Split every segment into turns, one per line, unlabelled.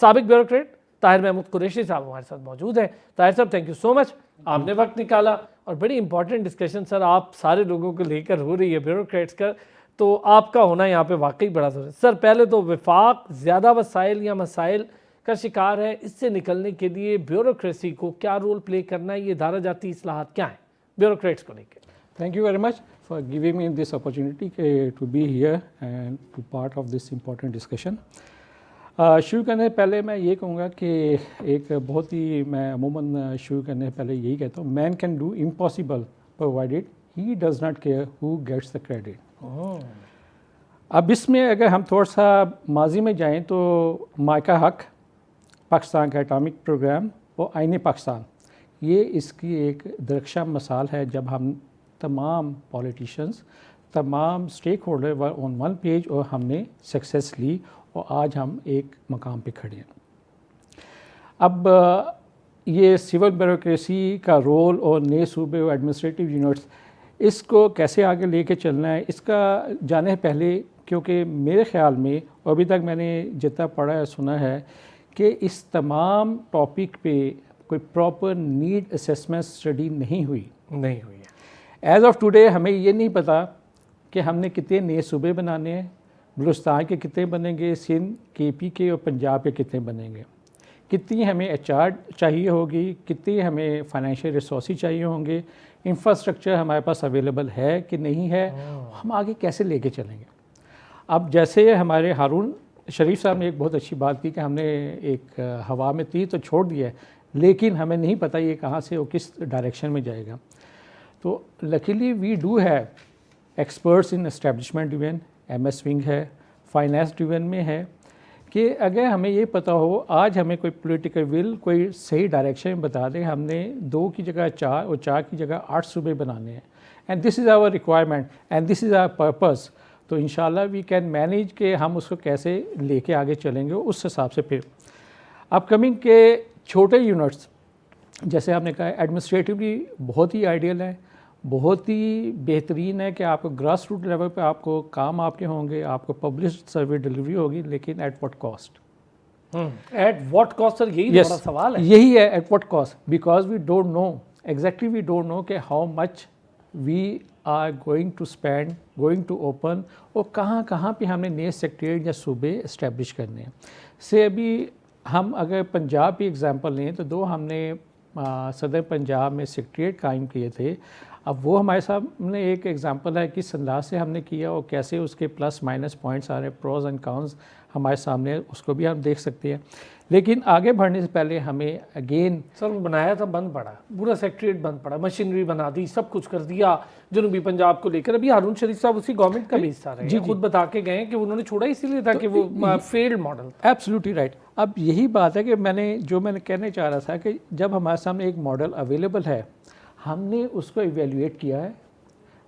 سابق بیوروکریٹ طاہر محمود قریشی صاحب ہمارے ساتھ موجود ہیں. طاہر صاحب تھینک یو سو مچ, آپ نے وقت نکالا اور بڑی امپورٹنٹ ڈسکشن سر آپ سارے لوگوں کو لے کر ہو رہی ہے بیوروکریٹس کا, تو آپ کا ہونا یہاں پہ واقعی بڑا ضروری ہے. سر پہلے تو وفاق زیادہ وسائل یا مسائل کا شکار ہے, اس سے نکلنے کے لیے بیوروکریسی کو کیا رول پلے کرنا ہے, یہ ادارہ جاتی اصلاحات کیا ہیں بیوروکریٹس کو لے کے؟
Thank you very much for giving me this opportunity to be here and to part of this important discussion. شروع کرنے سے پہلے میں یہ کہوں گا کہ ایک بہت ہی میں عموماً شروع کرنے سے پہلے یہی کہتا ہوں, man can do impossible provided he does not care who gets the credit. اب اس میں اگر ہم تھوڑا سا ماضی میں جائیں تو مائکا حق, پاکستان کا ایٹامک پروگرام اور آئین پاکستان, یہ اس کی ایک درخشاں مثال ہے جب ہم تمام پولیٹیشنز, تمام stake holder were on one page اور ہم نے سکسیس لی اور آج ہم ایک مقام پہ کھڑے ہیں. اب یہ سول بیوروکریسی کا رول اور نئے صوبے اور ایڈمنسٹریٹو یونٹس, اس کو کیسے آگے لے کے چلنا ہے, اس کا جانے سے پہلے کیونکہ میرے خیال میں اور ابھی تک میں نے جتنا پڑھا ہے سنا ہے کہ اس تمام ٹاپک پہ کوئی پراپر نیڈ اسیسمنٹ اسٹڈی نہیں ہوئی
ہے.
ایز آف ٹوڈے ہمیں یہ نہیں پتہ کہ ہم نے کتنے نئے صوبے بنانے ہیں, بلوچستان کے کتنے بنیں گے, سندھ کے پی کے اور پنجاب کے کتنے بنیں گے, کتنی ہمیں ایچ آر چاہیے ہوگی, کتنی ہمیں فائنینشیل ریسورسز چاہیے ہوں گے, انفراسٹرکچر ہمارے پاس اویلیبل ہے کہ نہیں ہے, ہم آگے کیسے لے کے چلیں گے. اب جیسے ہمارے ہارون شریف صاحب نے ایک بہت اچھی بات کی کہ ہم نے ایک ہوا میں تیر تو چھوڑ دیا ہے لیکن ہمیں نہیں پتہ یہ کہاں سے اور کس ڈائریکشن میں جائے گا. تو likely we do have experts in establishment division, M S wing ہے, فائنانس ڈویژن میں ہے, کہ اگر ہمیں یہ پتہ ہو آج ہمیں کوئی پولیٹیکل ول کوئی صحیح ڈائریکشن بتا دے, ہم نے 2 کی جگہ 4 اور 4 کی جگہ 8 صوبے بنانے ہیں, and this is our requirement and this is our purpose, تو انشاءاللہ وی کین مینیج کہ ہم اس کو کیسے لے کے آگے چلیں گے اس حساب سے. پھر اپ کمنگ کے چھوٹے یونٹس, جیسے آپ نے کہا ایڈمنسٹریٹولی بہت ہی آئیڈیل ہے, بہت ہی بہترین ہے کہ آپ کو گراس روٹ لیول پہ آپ کو کام آپ کے ہوں گے, آپ کو پبلشڈ سروے ڈلیوری ہوگی, لیکن at what cost?
At what cost sir, یہی بڑا سوال ہے.
یہی ہے at what cost, because we don't know exactly, we don't know کہ how much we are going to spend, going to open, اور کہاں کہاں پہ ہم نے نئے سیکٹریٹ یا صوبے اسٹیبلش کرنے ہیں. سے ابھی ہم اگر پنجاب کی ایگزامپل لیں تو 2 ہم نے صدر پنجاب میں سیکٹریٹ قائم کیے تھے. اب وہ ہمارے سامنے ایک ایگزامپل ہے کس انداز سے ہم نے کیا اور کیسے اس کے پلس مائنس پوائنٹس آ رہے ہیں, پروز اینڈ کونز ہمارے سامنے, اس کو بھی ہم دیکھ سکتے ہیں. لیکن آگے بڑھنے سے پہلے ہمیں اگین
سر بنایا تھا بند پڑا, پورا سیکٹریٹ بند پڑا, مشینری بنا دی, سب کچھ کر دیا جنوبی پنجاب کو لے کر. ابھی ہارون شریف صاحب اسی گورنمنٹ کا بھی حصہ رہے ہیں, خود بتا کے گئے کہ انہوں نے چھوڑا اسی لیے تھا کہ وہ فیلڈ ماڈل.
Absolutely right. اب یہی بات ہے کہ میں نے کہنے چاہ رہا تھا کہ جب ہمارے سامنے ایک ماڈل اویلیبل ہے, ہم نے اس کو ایویلیویٹ کیا ہے,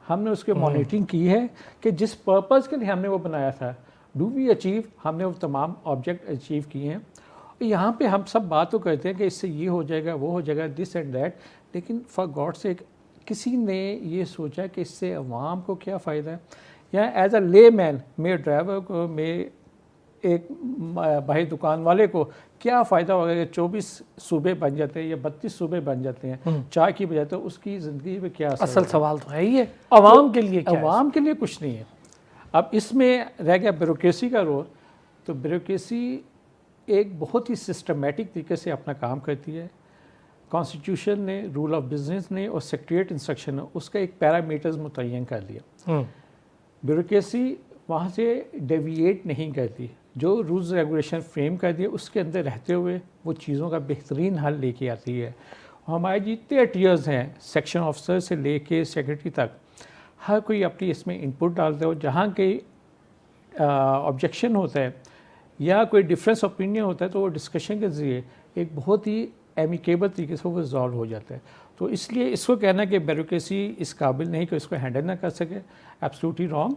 ہم نے اس کی مانیٹرنگ کی ہے کہ جس پرپز کے لیے ہم نے وہ بنایا تھا ڈو وی اچیو, ہم نے وہ تمام آبجیکٹ اچیو کیے ہیں. یہاں پہ ہم سب بات تو کرتے ہیں کہ اس سے یہ ہو جائے گا, وہ ہو جائے گا, دس اینڈ دیٹ, لیکن فار گاڈ سیک کسی نے یہ سوچا کہ اس سے عوام کو کیا فائدہ ہے. یا ایز اے لے مین, میرے ڈرائیور کو, میرے ایک بھائی دکان والے کو کیا فائدہ ہوگا کہ 24 صوبے بن جاتے ہیں یا 32 صوبے بن جاتے ہیں, 4 کی بجائے, تو اس کی زندگی پہ کیا
اصل سوال تو ہے ہی ہے عوام کے لیے کیا؟
عوام کے لیے کچھ نہیں ہے. اب اس میں رہ گیا بیوروکریسی کا رول. تو بیوروکریسی ایک بہت ہی سسٹمیٹک طریقے سے اپنا کام کرتی ہے. کانسٹیٹیوشن نے, رول آف بزنس نے اور سیکریٹ انسٹرکشن نے اس کا ایک پیرامیٹرز متعین کر دیا. بیوروکریسی وہاں سے ڈیویٹ نہیں کرتی, جو رولز ریگولیشن فریم کر دیا اس کے اندر رہتے ہوئے وہ چیزوں کا بہترین حل لے کے آتی ہے. ہمارے جتنے ٹیئرز ہیں, سیکشن آفیسر سے لے کے سیکرٹری تک, ہر کوئی اپنی اس میں انپٹ ڈالتا ہے, اور جہاں کوئی آبجیکشن ہوتا ہے یا کوئی ڈفرینس اوپینین ہوتا ہے تو وہ ڈسکشن کے ذریعے ایک بہت ہی ایمیکیبل طریقے سے وہ ریزالو ہو جاتا ہے. تو اس لیے اس کو کہنا کہ بیوروکریسی اس قابل نہیں کہ اس کو ہینڈل نہ کر سکے, ایبسلیوٹلی رانگ.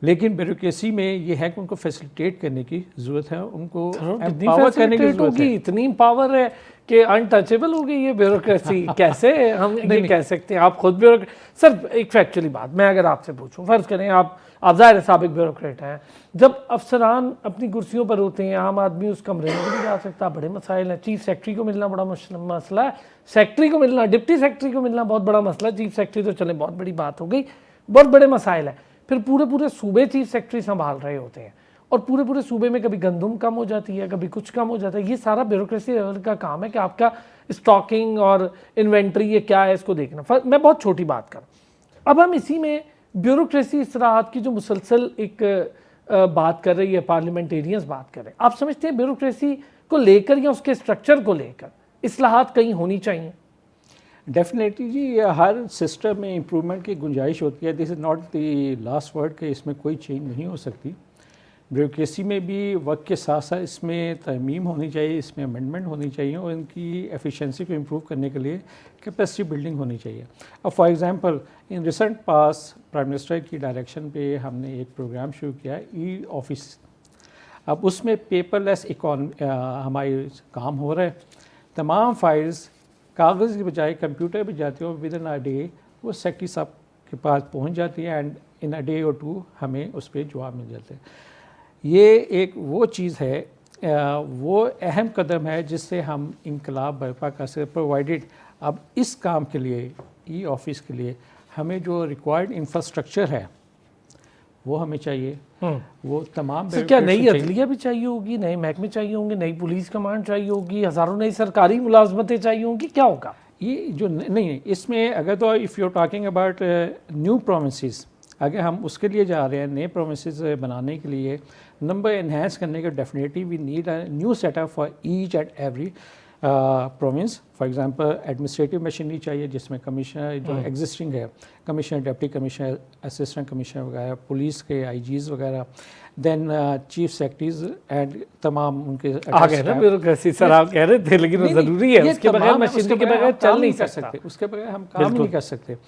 لیکن بیوروکریسی میں یہ ہے کہ ان کو فیسیلیٹیٹ کرنے کی ضرورت ہے, ان کو امپاور کرنے کی ضرورت ہے.
اتنی پاور ہے کہ انٹچیبل ہو گئی یہ بیوروکریسی؟ کیسے ہم یہ کہہ سکتے ہیں؟ آپ خود سر ایک فیکچولی بات میں اگر آپ سے پوچھوں، فرض کریں آپ ظاہر سابق بیوروکریٹ ہیں، جب افسران اپنی کرسیوں پر ہوتے ہیں، عام آدمی اس کمرے میں بھی نہیں جا سکتا، بڑے مسائل ہیں، چیف سیکرٹری کو ملنا بڑا مسئلہ ہے، سیکرٹری کو ملنا، ڈپٹی سیکرٹری کو ملنا بہت بڑا مسئلہ ہے، چیف سیکرٹری تو چلیں بہت بڑی بات ہو گئی، بہت بڑے مسائل ہیں، پھر پورے صوبے چیف سیکرٹری سنبھال رہے ہوتے ہیں، اور پورے صوبے میں کبھی گندم کم ہو جاتی ہے، کبھی کچھ کم ہو جاتا ہے، یہ سارا بیوروکریسی لیول کا کام ہے کہ آپ کا اسٹاکنگ اور انوینٹری یہ کیا ہے اس کو دیکھنا۔ میں بہت چھوٹی بات کروں، اب ہم اسی میں بیوروکریسی اصلاحات کی جو مسلسل ایک بات کر رہی ہے، پارلیمنٹیرینز بات کر رہے ہیں، آپ سمجھتے ہیں بیوروکریسی کو لے کر یا اس کے اسٹرکچر کو لے کر اصلاحات کہیں ہونی چاہیے؟
ڈیفینیٹلی جی، ہر سسٹم میں امپرومنٹ کی گنجائش ہوتی ہے، this is not the last word کہ اس میں کوئی چینج نہیں ہو سکتی۔ بیوروکریسی میں بھی وقت کے ساتھ ساتھ اس میں ترمیم ہونی چاہیے، اس میں امینڈمنٹ ہونی چاہیے، اور ان کی ایفیشنسی کو امپروو کرنے کے لیے کیپیسٹی بلڈنگ ہونی چاہیے۔ اب for example in recent past prime minister کی ڈائریکشن پہ ہم نے ایک پروگرام شروع کیا ای آفس۔ اب اس میں پیپر لیس ہمارے کام ہو رہا ہے، تمام فائلز کاغذ کی بجائے کمپیوٹر پہ جاتی ہیں، اور ود ان اے ڈے وہ سیکرٹری صاحب کے پاس پہنچ جاتی ہیں، اینڈ ان اے ڈے اور ٹو ہمیں اس پہ جواب مل جاتے ہیں۔ یہ ایک وہ چیز ہے، وہ اہم قدم ہے جس سے ہم انقلاب برپا کر سکتے، پرووائڈیڈ اب اس کام کے لیے ای آفس کے لیے ہمیں جو ریکوائرڈ انفراسٹرکچر ہے وہ ہمیں چاہیے، وہ تمام
کیا نئی عدلیہ بھی چاہیے ہوگی، نئے محکمے چاہیے ہوں گے، نئی پولیس کمانڈ چاہیے ہوگی، ہزاروں نئی سرکاری ملازمتیں چاہیے ہوں گی، کیا ہوگا؟
یہ جو نہیں اس میں اگر تو if you talking about new provinces, اگر ہم اس کے لیے جا رہے ہیں نئے پروونسز بنانے کے لیے، نمبر انہینس کرنے کے، definitely we need a new set up for each and every province. For example administrative machinery چاہیے جس میں کمشنر جو ایگزسٹنگ ہے، commissioner, deputy commissioner, assistant commissioner وغیرہ، پولیس کے آئی جیز وغیرہ، دین چیف سیکرٹریز اینڈ تمام ان کے
آگے نا بیوروکریسی سر آپ کہہ رہے تھے، لیکن وہ ضروری ہے، اس کے بغیر مشینری کے بغیر چل نہیں سکتا،
اس کے بغیر ہم کام نہیں کر سکتے۔